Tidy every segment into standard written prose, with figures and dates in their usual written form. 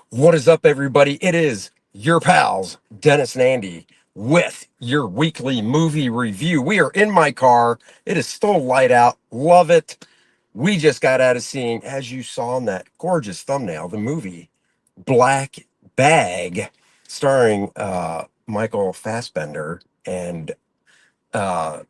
What is up, everybody? It is your pals, Dennis and Andy, with your weekly movie review. We are in my car. It is still light out. Love it. We just got out of seeing, as you saw in that gorgeous thumbnail, the movie Black Bag, starring Michael Fassbender and uh,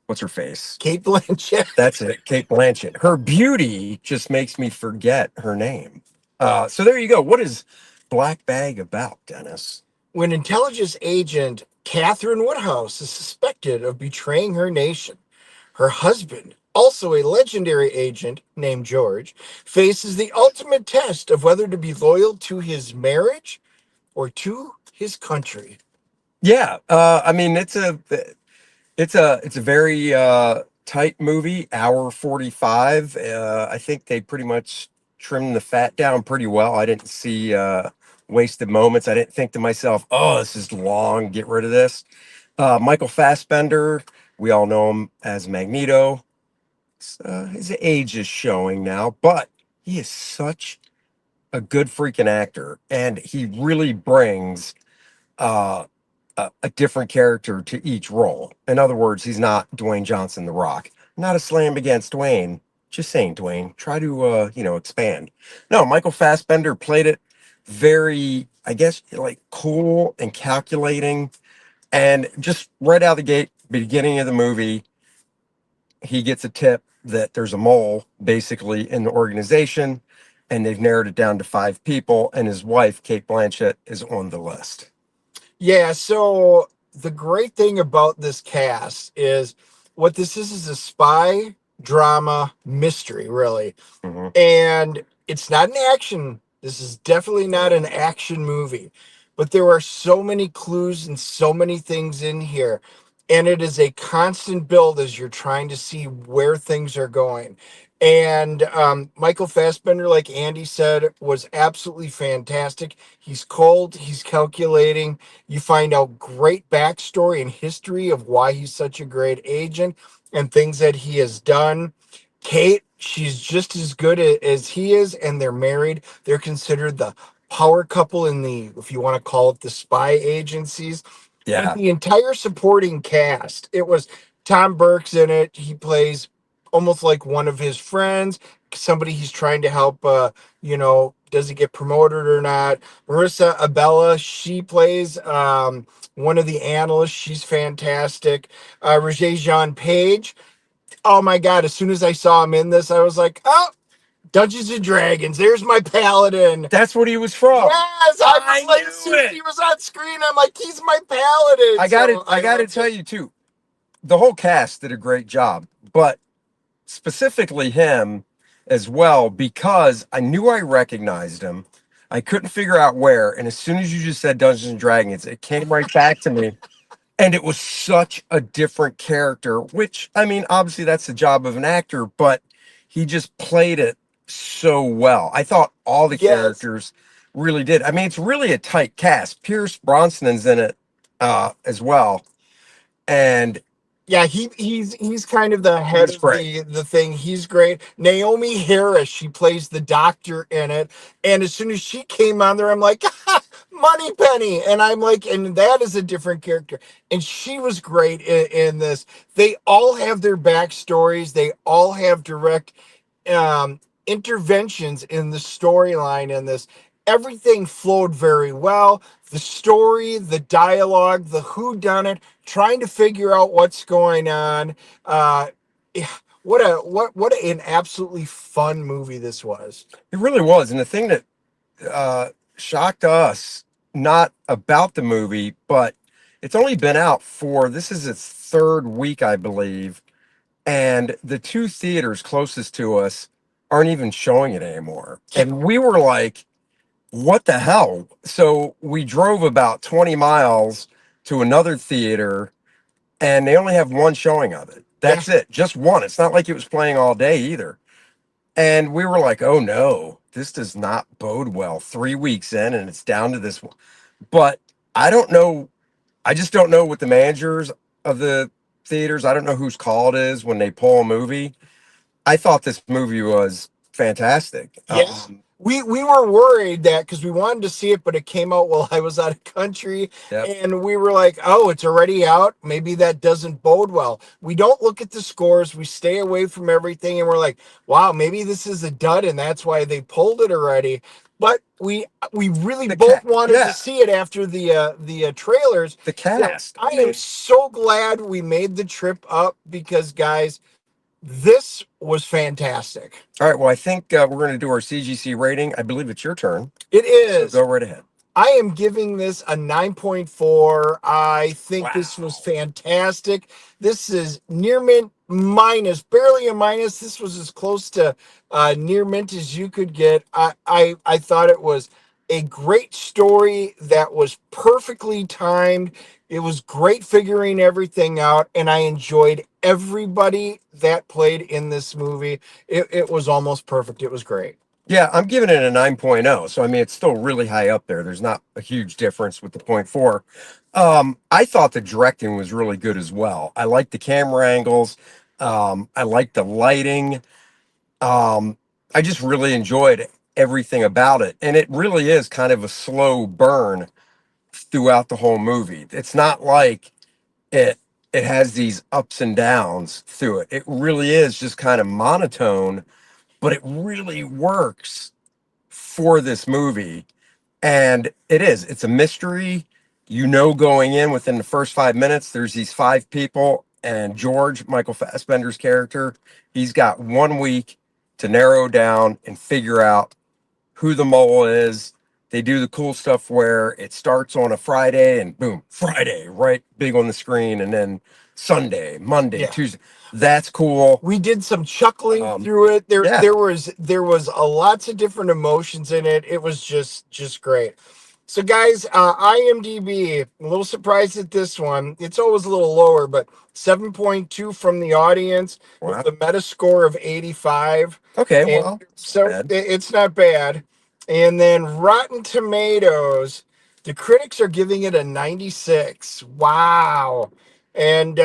what's her face? Kate Blanchett. That's it, Kate Blanchett. Her beauty just makes me forget her name. So there you go. What is Black Bag about, Dennis? When intelligence agent Catherine Woodhouse is suspected of betraying her nation, her husband, also a legendary agent named George, faces the ultimate test of whether to be loyal to his marriage or to his country. Yeah, I mean it's a very tight movie, hour 45. I think they pretty much trimmed the fat down pretty well. I didn't see wasted moments. I didn't think to myself, "Oh, this is long. Get rid of this." Michael Fassbender, we all know him as Magneto. His age is showing now, but he is such a good freaking actor, and he really brings uh, a different character to each role. In other words, he's not Dwayne Johnson, The Rock. Not a slam against Dwayne. Just saying, Dwayne, try to expand. No, Michael Fassbender played it very, I guess, like cool and calculating, and just right out of the gate, beginning of the movie, he gets a tip that there's a mole basically in the organization, and they've narrowed it down to 5 people, and his wife, Kate Blanchett, is on the list. Yeah, so the great thing about this cast is what this is a spy drama mystery, really. Mhm. And it's not an action. This is definitely not an action movie, but there are so many clues and so many things in here. And it is a constant build as you're trying to see where things are going. And Michael Fassbender, like Andy said, was absolutely fantastic. He's cold, he's calculating. You find out great backstory and history of why he's such a great agent and things that he has done. Kate, she's just as good as he is, and they're married. They're considered the power couple in the, if you want to call it, the spy agencies. But Yeah. the entire supporting cast, it was Tom Burke's in it. He plays almost like one of his friends, somebody he's trying to help. Does he get promoted or not? Marissa Abella, she plays one of the analysts. She's fantastic. Roger Jean Page, oh my god, as soon as I saw him in this, I was like, oh, Dungeons and Dragons, there's my paladin. That's what he was from. Yes, I I was like, as knew soon as it. he was on screen, I'm like, he's my paladin. So I I got to loved tell it. you too. The whole cast did a great job, but specifically him as well, because I knew I recognized him. I couldn't figure out where, and as soon as you just said Dungeons and Dragons, it came right back to me. And it was such a different character, which, I mean, obviously that's the job of an actor, but he just played it so well. I thought all the Yes. characters really did. I mean, it's really a tight cast. Pierce Brosnan's in it as well. And Yeah, he's kind of the head he's of great. the thing. He's great. Naomi Harris, she plays the doctor in it. And as soon as she came on there, I'm like, Money Penny. And I'm like, and that is a different character. And she was great in this. They all have their backstories. They all have direct interventions in the storyline in this. Everything flowed very well. The story, the dialogue, the who done it, trying to figure out what's going on. Yeah, what an absolutely fun movie this was. It really was. And the thing that shocked us, not about the movie, but it's only been out for, this is its third week, I believe. And the 2 theaters closest to us aren't even showing it anymore. And we were like, what the hell? So we drove about 20 miles to another theater, and they only have one showing of it. Yeah, That's it, just one. It's not like it was playing all day either. And we were like, oh no, this does not bode well. 3 weeks in, and it's down to this one. But I don't know. I just don't know what the managers of the theaters, I don't know whose call it is when they pull a movie. I thought this movie was fantastic. yes. we were worried that because we wanted to see it, but it came out while I was out of country, Yep. and we were like, "Oh, it's already out. Maybe that doesn't bode well." We don't look at the scores. We stay away from everything, and we're like, "Wow, maybe this is a dud, and that's why they pulled it already." But we really The both cat. wanted to Yeah. see it after the trailers. The So cast. I I am mean, so glad we made the trip up because, guys, this was fantastic. all right. Well, I think we're going to do our CGC rating. I believe it's your turn. It So is. go right ahead. I am giving this a 9.4. I think this was Wow. fantastic. This is near mint minus, barely a minus. This was as close to near mint as you could get. I thought it was a great story that was perfectly timed. It was great figuring everything out, and I enjoyed everybody that played in this movie. It was almost perfect. It was great. Yeah, I'm giving it a 9.0. So, I mean, it's still really high up there. There's not a huge difference with the point 0.4. I thought the directing was really good as well. I liked the camera angles. I liked the lighting. Um, I just really enjoyed everything about it. And it really is kind of a slow burn throughout the whole movie. It's not like it it has these ups and downs through it. It really is just kind of monotone, but it really works for this movie. And it's a mystery. You know, going in within the first 5 minutes, there's these five people, and George, Michael Fassbender's character, he's got 1 week to narrow down and figure out who the mole is. They do the cool stuff where it starts on a Friday and boom, Friday, right big on the screen, and then Sunday, Monday, Yeah. Tuesday. That's cool. We did some chuckling Um, through it. There yeah, there was a lots of different emotions in it. It was just great. So, guys, IMDb, a little surprised at this one. It's always a little lower, but 7.2 from the audience with wow. a Metascore of 85. Okay, And well, it's not so bad. it's not bad. And then Rotten Tomatoes, the critics are giving it a 96. Wow. And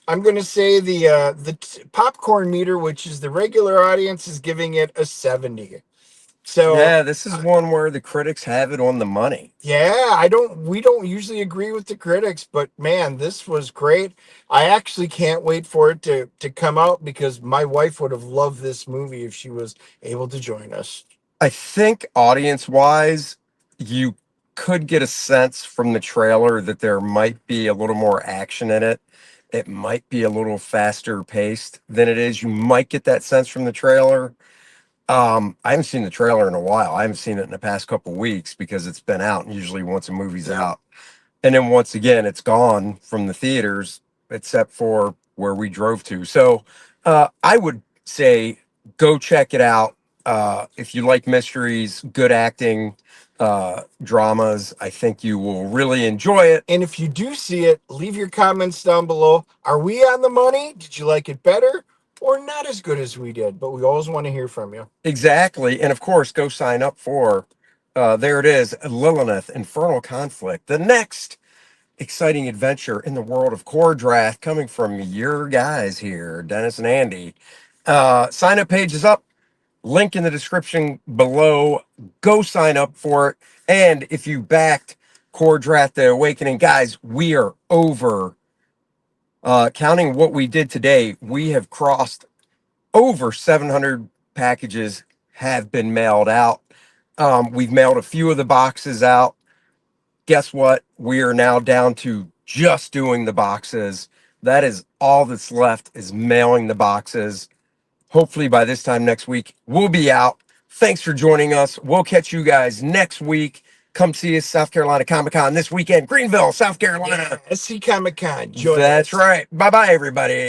I'm going to say the popcorn meter, which is the regular audience, is giving it a 70. So, Yeah, this is one where the critics have it on the money. yeah, we don't usually agree with the critics, but man, this was great. I actually can't wait for it to come out because my wife would have loved this movie if she was able to join us. I think audience wise, you could get a sense from the trailer that there might be a little more action in it. It might be a little faster paced than it is. You might get that sense from the trailer. I haven't seen the trailer in a while. I haven't seen it in the past couple weeks because it's been out. And usually, once a movie's Yeah. out, and then once again, it's gone from the theaters, except for where we drove to. So I would say go check it out. If you like mysteries, good acting, dramas, I think you will really enjoy it. And if you do see it, leave your comments down below. Are we on the money? Did you like it better or not as good as we did? But we always want to hear from you. Exactly. And of course, go sign up for, there it is, Lilith Infernal Conflict, the next exciting adventure in the world of core draft coming from your guys here, Dennis and Andy. Sign up page is up. Link in the description below. Go sign up for it. And if you backed Core Draft The Awakening, guys, we are over. Counting what we did today, we have crossed over 700 packages have been mailed out. We've mailed a few of the boxes out. Guess what? We are now down to just doing the boxes. That is all that's left is mailing the boxes. Hopefully by this time next week, we'll be out. Thanks for joining us. We'll catch you guys next week. Come see us, South Carolina Comic Con this weekend, Greenville, South Carolina. Yeah, SC Comic Con. Join That's us. right. Bye bye, everybody.